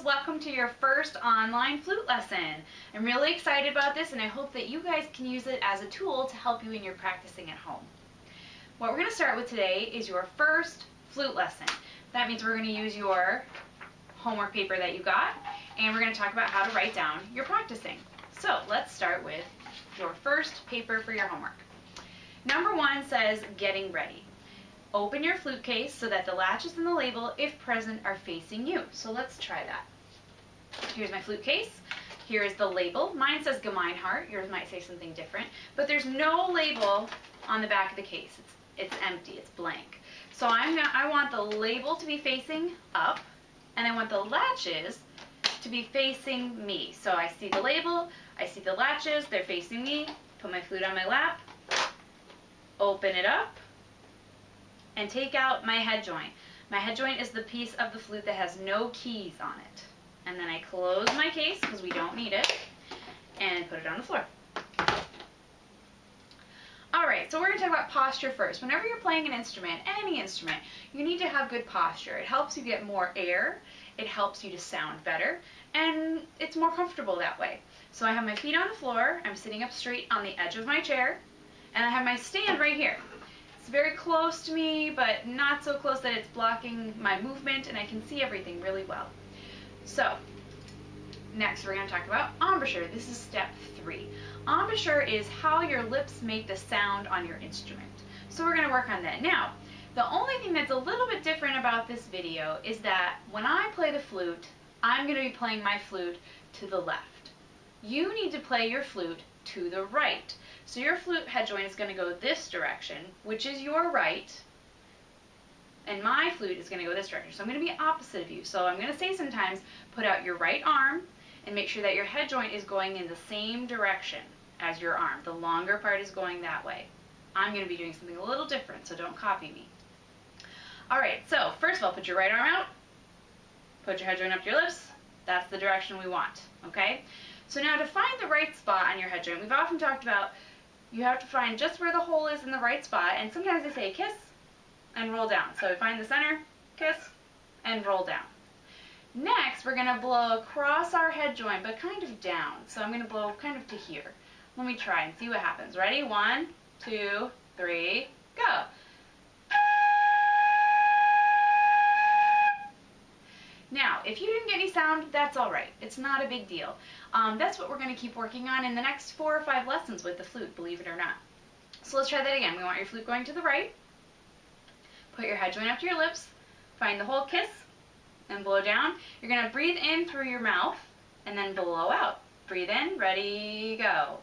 girls, welcome to your first online flute lesson. I'm really excited about this and I hope that you guys can use it as a tool to help you in your practicing at home. What we're going to start with today is your first flute lesson. That means we're going to use your homework paper that you got and we're going to talk about how to write down your practicing. So let's start with your first paper for your homework. Number 1 says getting ready. Open your flute case so that the latches and the label, if present, are facing you. So let's try that. Here's my flute case. Here is the label. Mine says Gemeinhardt. Yours might say something different. But there's no label on the back of the case. It's empty. It's blank. So I want the label to be facing up, and I want the latches to be facing me. So I see the label. I see the latches. They're facing me. Put my flute on my lap. Open it up. And take out my head joint. My head joint is the piece of the flute that has no keys on it. And then I close my case, because we don't need it, and put it on the floor. Alright, so we're going to talk about posture first. Whenever you're playing an instrument, any instrument, you need to have good posture. It helps you get more air, it helps you to sound better, and it's more comfortable that way. So I have my feet on the floor, I'm sitting up straight on the edge of my chair, and I have my stand right here. It's very close to me, but not so close that it's blocking my movement, and I can see everything really well. So, next we're going to talk about embouchure. This is step 3. Embouchure is how your lips make the sound on your instrument. So we're going to work on that. Now, the only thing that's a little bit different about this video is that when I play the flute, I'm going to be playing my flute to the left. You need to play your flute to the right. So your flute head joint is going to go this direction, which is your right, and my flute is going to go this direction. So I'm going to be opposite of you. So I'm going to say sometimes, put out your right arm and make sure that your head joint is going in the same direction as your arm. The longer part is going that way. I'm going to be doing something a little different, so don't copy me. Alright, so first of all, put your right arm out, put your head joint up to your lips. That's the direction we want, okay? So now to find the right spot on your head joint, we've often talked about you have to find just where the hole is in the right spot, and sometimes they say kiss and roll down. So find the center, kiss, and roll down. Next, we're going to blow across our head joint, but kind of down. So I'm going to blow kind of to here. Let me try and see what happens. Ready? 1, 2, 3, go. Now, if you didn't get any sound, that's all right. It's not a big deal. That's what we're going to keep working on in the next 4 or 5 lessons with the flute, believe it or not. So let's try that again. We want your flute going to the right. Put your head joint up to your lips. Find the whole kiss and blow down. You're going to breathe in through your mouth and then blow out. Breathe in. Ready, go.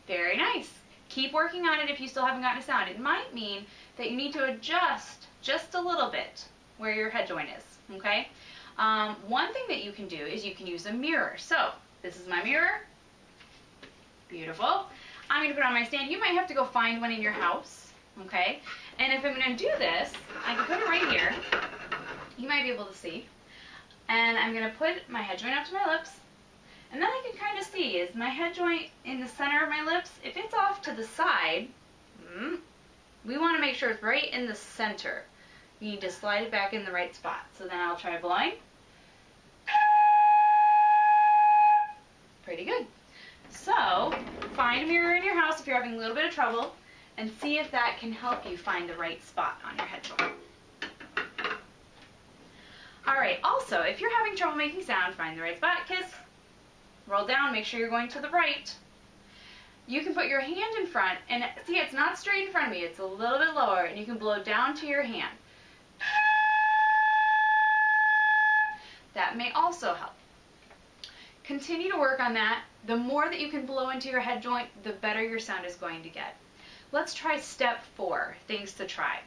Very nice. Keep working on it if you still haven't gotten a sound. It might mean that you need to adjust just a little bit where your head joint is, okay? One thing that you can do is you can use a mirror. So, this is my mirror. Beautiful. I'm going to put it on my stand. You might have to go find one in your house, okay? And if I'm going to do this, I can put it right here. You might be able to see. And I'm going to put my head joint up to my lips. And then I can kind of see, is my head joint in the center of my lips? If it's off to the side, we want to make sure it's right in the center. You need to slide it back in the right spot. So then I'll try blowing. Pretty good. So, find a mirror in your house if you're having a little bit of trouble, and see if that can help you find the right spot on your head joint. Alright, also, if you're having trouble making sound, find the right spot, kiss, roll down, make sure you're going to the right. You can put your hand in front, and see, it's not straight in front of me, it's a little bit lower, and you can blow down to your hand. That may also help. Continue to work on that. The more that you can blow into your head joint, the better your sound is going to get. Let's try step 4, things to try.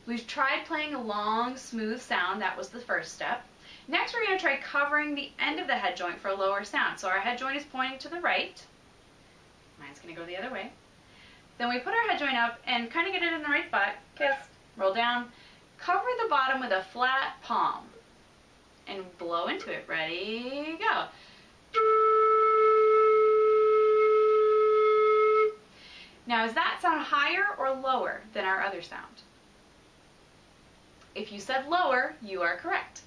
We've tried playing a long, smooth sound. That was the first step. Next, we're going to try covering the end of the head joint for a lower sound. So our head joint is pointing to the right. Mine's going to go the other way. Then we put our head joint up and kind of get it in the right spot. Kiss, roll down. Cover the bottom with a flat palm and blow into it. Ready, go. Now, does that sound higher or lower than our other sound? If you said lower, you are correct.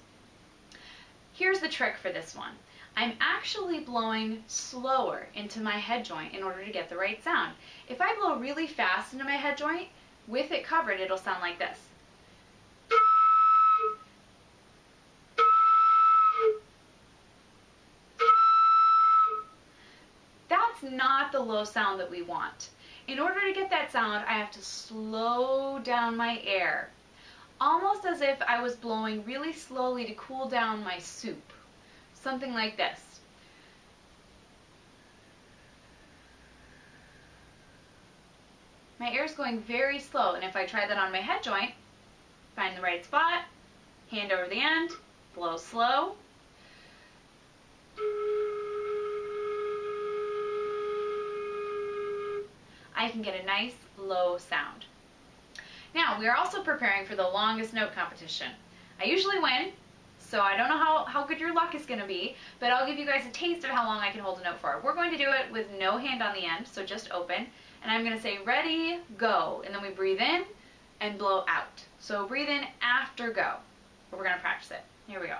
Here's the trick for this one. I'm actually blowing slower into my head joint in order to get the right sound. If I blow really fast into my head joint, with it covered, it'll sound like this. That's not the low sound that we want. In order to get that sound, I have to slow down my air, almost as if I was blowing really slowly to cool down my soup. Something like this. My air is going very slow, and if I try that on my head joint, find the right spot, hand over the end, blow slow. I can get a nice low sound. Now, we are also preparing for the longest note competition. I usually win, so I don't know how good your luck is going to be, but I'll give you guys a taste of how long I can hold a note for. We're going to do it with no hand on the end, so just open, and I'm going to say ready, go, and then we breathe in and blow out. So breathe in after go, but we're going to practice it. Here we go.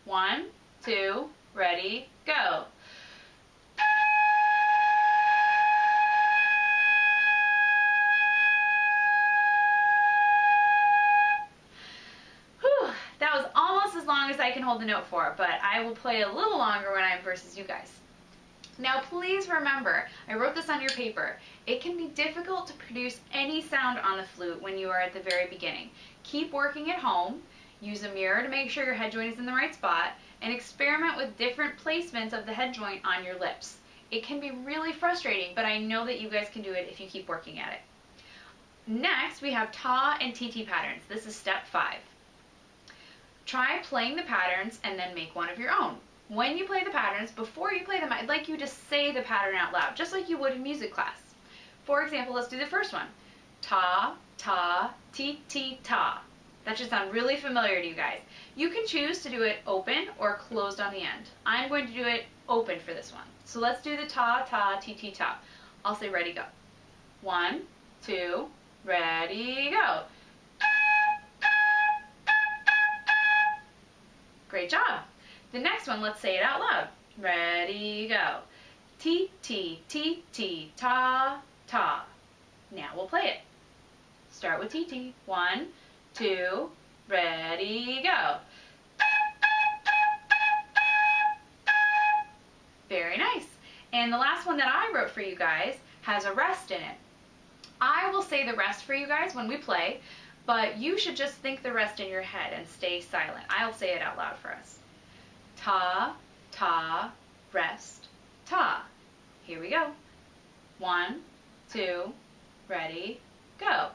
1, 2, ready, go. As I can hold the note for, but I will play a little longer when I'm versus you guys. Now please remember, I wrote this on your paper, it can be difficult to produce any sound on the flute when you are at the very beginning. Keep working at home, use a mirror to make sure your head joint is in the right spot, and experiment with different placements of the head joint on your lips. It can be really frustrating, but I know that you guys can do it if you keep working at it. Next, we have ta and TT patterns. This is step 5. Try playing the patterns and then make one of your own. When you play the patterns, before you play them, I'd like you to say the pattern out loud, just like you would in music class. For example, let's do the first one. Ta, ta, ti, ti, ta. That should sound really familiar to you guys. You can choose to do it open or closed on the end. I'm going to do it open for this one. So let's do the ta, ta, ti, ti, ta. I'll say ready, go. 1, 2, ready, go. Great job. The next one, let's say it out loud. Ready, go. Ti, ti, ti, ti, ta, ta. Now we'll play it. Start with ti, ti. 1, 2, ready, go. Very nice. And the last one that I wrote for you guys has a rest in it. I will say the rest for you guys when we play, but you should just think the rest in your head and stay silent. I'll say it out loud for us. Ta, ta, rest, ta. Here we go. 1, 2, ready, go.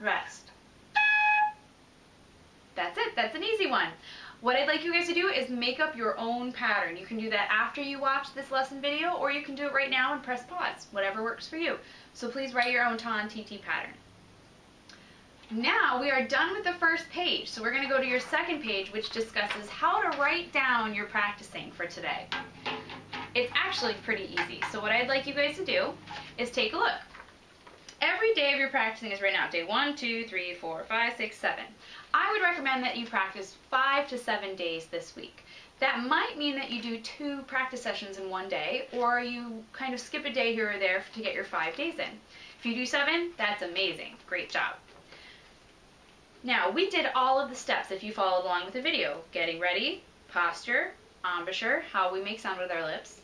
Rest. That's it. That's an easy one. What I'd like you guys to do is make up your own pattern. You can do that after you watch this lesson video, or you can do it right now and press pause, whatever works for you. So please write your own ta and TT pattern. Now we are done with the first page, so we're going to go to your second page, which discusses how to write down your practicing for today. It's actually pretty easy. So what I'd like you guys to do is take a look. Every day of your practicing is written out. Day 1, 2, 3, 4, 5, 6, 7. I would recommend that you practice 5 to 7 days this week. That might mean that you do 2 practice sessions in one day, or you kind of skip a day here or there to get your 5 days in. If you do 7, that's amazing. Great job. Now, we did all of the steps if you followed along with the video. Getting ready, posture, embouchure, how we make sound with our lips,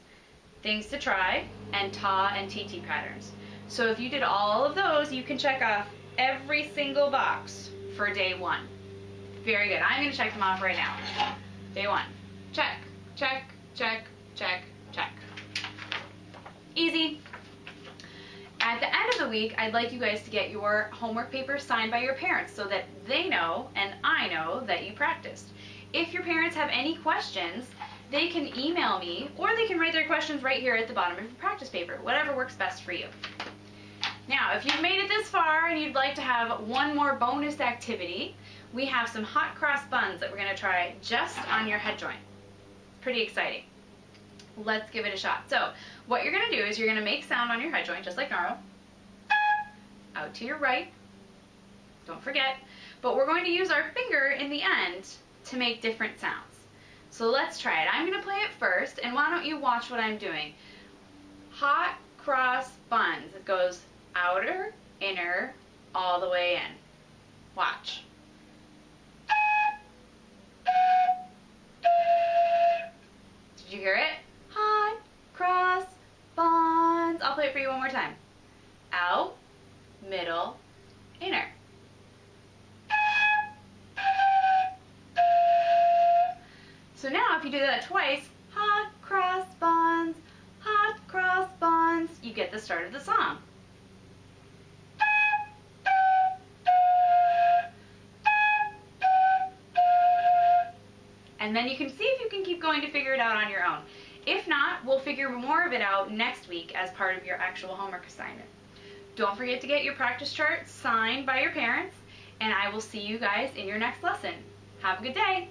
things to try, and ta and TT patterns. So if you did all of those, you can check off every single box for day 1. Very good. I'm going to check them off right now. Day 1. Check, check, check, check, check. Easy. At the end of the week, I'd like you guys to get your homework paper signed by your parents so that they know and I know that you practiced. If your parents have any questions, they can email me or they can write their questions right here at the bottom of your practice paper, whatever works best for you. Now, if you've made it this far and you'd like to have one more bonus activity, we have some hot cross buns that we're going to try just on your head joint. Pretty exciting. Let's give it a shot. So, what you're going to do is you're going to make sound on your head joint, just like normal. Out to your right. don't forget. But we're going to use our finger in the end to make different sounds. So let's try it. I'm going to play it first, and why don't you watch what I'm doing. Hot cross buns. It goes outer, inner, all the way in. Watch. Did you hear it? Hot cross buns. I'll play it for you one more time. Out, middle, inner. So now if you do that twice, hot cross buns, you get the start of the song. And then you can see if you can keep going to figure it out on your own. If not, we'll figure more of it out next week as part of your actual homework assignment. Don't forget to get your practice chart signed by your parents, and I will see you guys in your next lesson. Have a good day.